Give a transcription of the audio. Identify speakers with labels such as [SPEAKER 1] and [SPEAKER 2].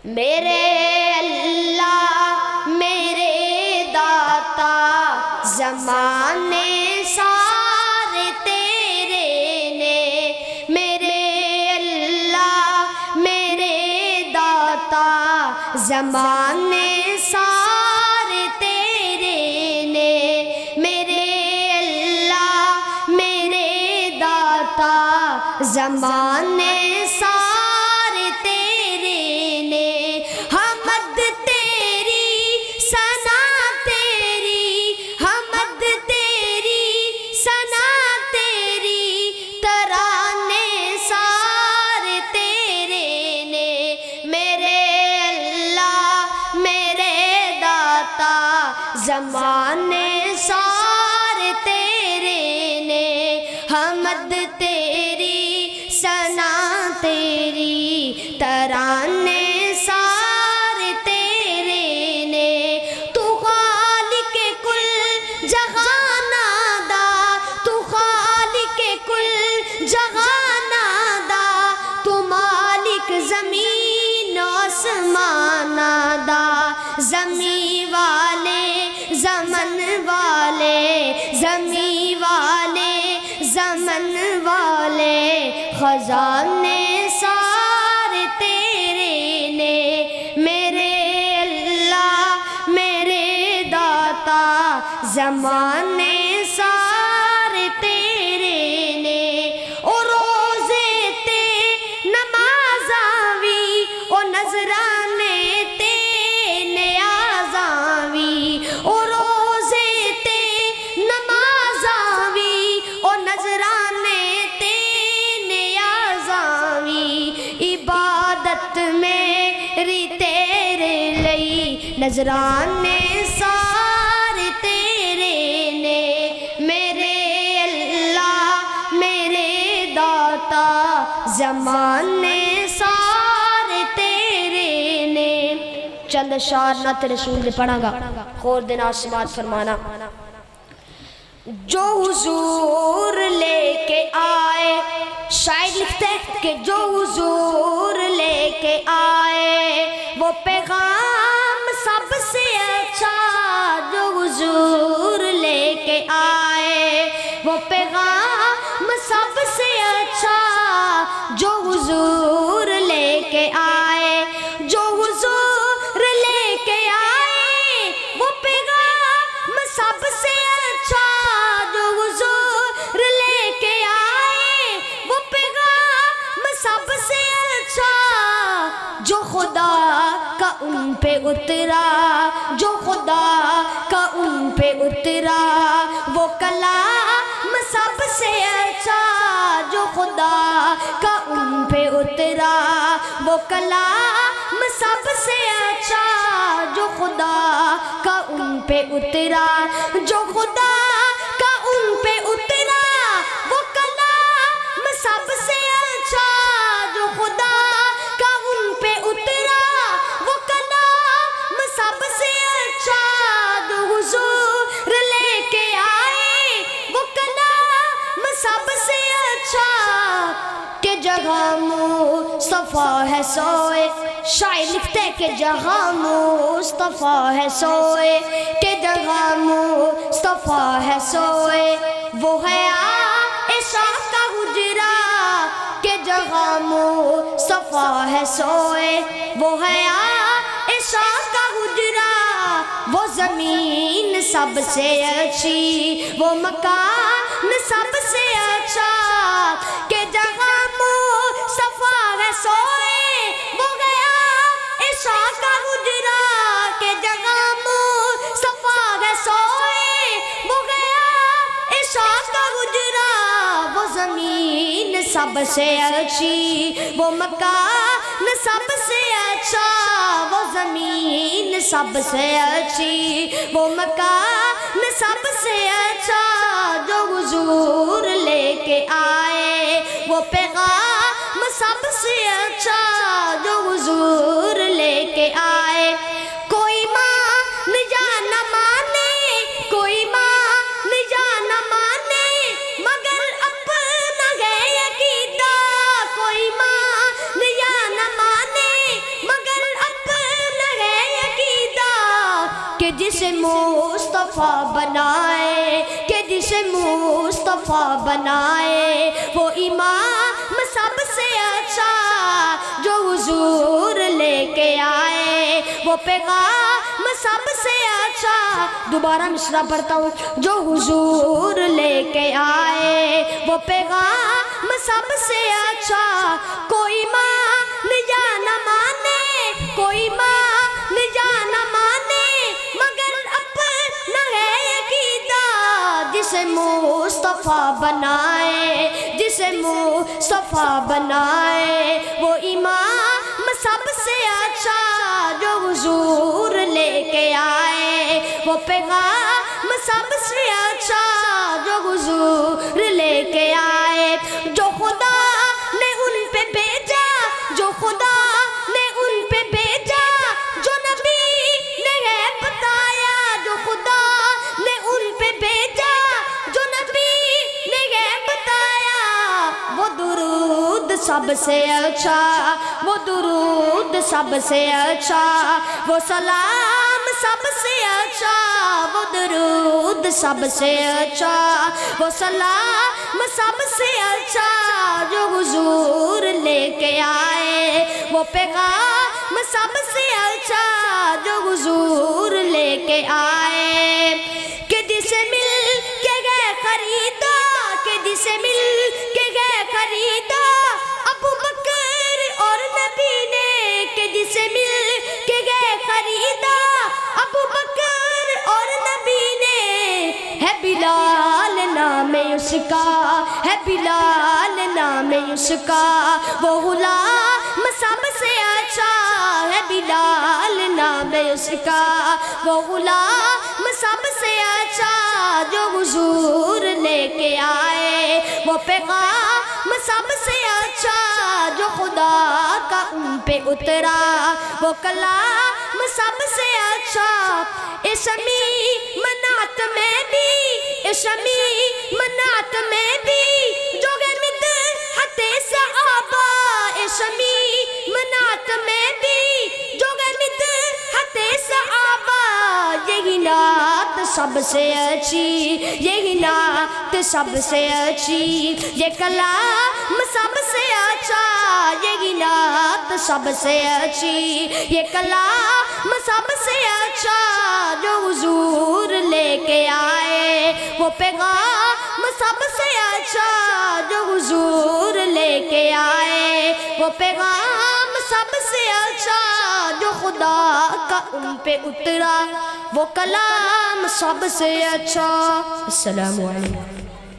[SPEAKER 1] میرے اللہ میرے داتا زمانے سارے تیرے نے، میرے اللہ میرے داتا زمانے سارے تیرے نے، میرے اللہ میرے داتا زمانے سارے تیرے نے، حمد تیری ثنا تیری، حمد تیری ثنا تیری، ترانے سارے تیرے نے، میرے اللہ میرے داتا زمانے سارے تیرے نے، حمد تیری ثنا تیری، ترانے سارے تیرے نے، تو خالق کل جہان دا، تو خالق کل جہان دا، تو مالک زمین و آسمان دا، زمین والے زمن والے، زمین والے زمن والے، خزانے سارے تیرے نے، میرے اللہ میرے داتا زمانے سارے تیرے نے، او روزے تے نمازاوی، او نذرانے تے نیازاوی، او روزے تے نمازاوی، او نذرانے تے نیازاوی، عبادت میری تیرے لئی، نذرانے سارے تیرے نے، میرے اللہ میرے داتا زمانے سارے تیرے نے۔ چند اشعار نعت رسول دے پڑھاں گا، خور دے نال سماعت فرمانا۔ جو حضور لے کے آئے، شاعر لکھتے ہیں کہ جو حضور لے کے آئے وہ پیغام سب سے اچھا، جو حضور لے کے آئے وہ پیغام سب سے اچھا، جو حضور لے کے آئے، جو حضور لے کے آئے وہ پیغام سب سے اچھا، جو حضور لے کے آئے وہ پیغام سب سے اچھا، جو خدا کا ان پہ اترا، جو خدا کا ان پہ اترا وہ کلام سب سے اچھا، جو خدا کا ان پہ اترا وہ کلام سب سے اچھا، جو خدا کا ان پہ اترا، جو خدا کا ان پہ اترا وہ کلام سب سے اچھا، جو خدا کا ان پہ اترا وہ کلام سب سے اچھا، جو حضور لے کے آئے وہ کلام سب سے اچھا، کہ جہاں مصطفیٰ ہے سوئے، شاعر لکھتے کہ جہاں مصطفیٰ ہے سوئے، کہ جہاں مصطفیٰ ہے سوئے وہ ہے عائشہ کا حجرہ، کہ جہاں مصطفیٰ ہے سوئے وہ ہے عائشہ کا حجرہ، وہ زمین سب سے اچھی، وہ مکان سب سے اچھا، کہ جہاں مصطفیٰ ہے سوئے وہ گیا عائشہ کا حجرہ، کہ جہاں مصطفیٰ ہے سوئے وہ گیا عائشہ کا حجرہ، وہ زمین سب سے اچھی، وہ مکان سب سے اچھا، وہ زمین سب سے اچھی، وہ مکان سب سے اچھا، جو حضور لے کے آئے وہ پیغام سب سے اچھا، جو حضور لے کے آئے، کوئی مان یا نہ مانے، کوئی مان یا نہ مانے، مگر اپنا ہے عقیدہ، کوئی مان یا نہ مانے، مگر مصطفیٰ بنائے کہ جسے مصطفیٰ بنائے وہ امام سب سے اچھا جو حضور لے کے آئے وہ پیغام سب سے اچھا دوبارہ مصرع پڑھتا ہوں جو حضور لے کے آئے وہ پیغام سب سے اچھا کوئی مان یا نہ مانے کوئی مان یا نہ مانے مگر اپنا ہے عقیدہ جسے مصطفیٰ بنائے جسے مصطفیٰ بنائے وہ امام سب سے اچھا جو حضور لے کے آئے وہ پیغام سب سے اچھا جو حضور لے کے آئے جو خدا نے ان پہ بھیجا جو خدا نے ان پہ بھیجا جو نبی نے ہے بتایا جو خدا نے ان پہ بھیجا جو نبی نے ہے بتایا وہ درود سب سے اچھا وہ درود سب سے اچھا وہ سلام سب سے اچھا وہ درود سب سے اچھا وہ سلام سب سے اچھا جو حضور لے کے آئے وہ پیغام سب سے اچھا جو حضور لے کے آئے کہ جسے مل کے گئے خریدا کہ جسے مل کے گئے خریدا ابو بکر اور نبی نے کہ جسے مل کے گئے خریدا ابو بکر اور نبی نے ہے بلال نام اس کا ہے بلال نام اس کا وہ غلام سب سے اچھا ہے بلال نام اس کا وہ غلام سب سے اچھا جو حضور لے کے آئے وہ پیغام سب سے اچھا جو خدا کا ان پہ اترا وہ کلام سب سے اچھا اسمی منات میں بھی اسمی منات میں بھی جو گئے مدحت صحابہ اسمی منات میں بھی جو گئے مدحت صحابہ یہی نعت سب سے اچھی یہی نعت سب سے اچھی یہ کلام سب سے اچھا یہی نعت سب سے اچھی یہ کلام سب سے اچھا جو حضور لے کے آئے وہ پیغام سب سے اچھا جو حضور لے کے آئے وہ پیغام سب سے اچھا جو خدا کا ان پہ اترا وہ کلام سب سے اچھا۔ السلام علیکم۔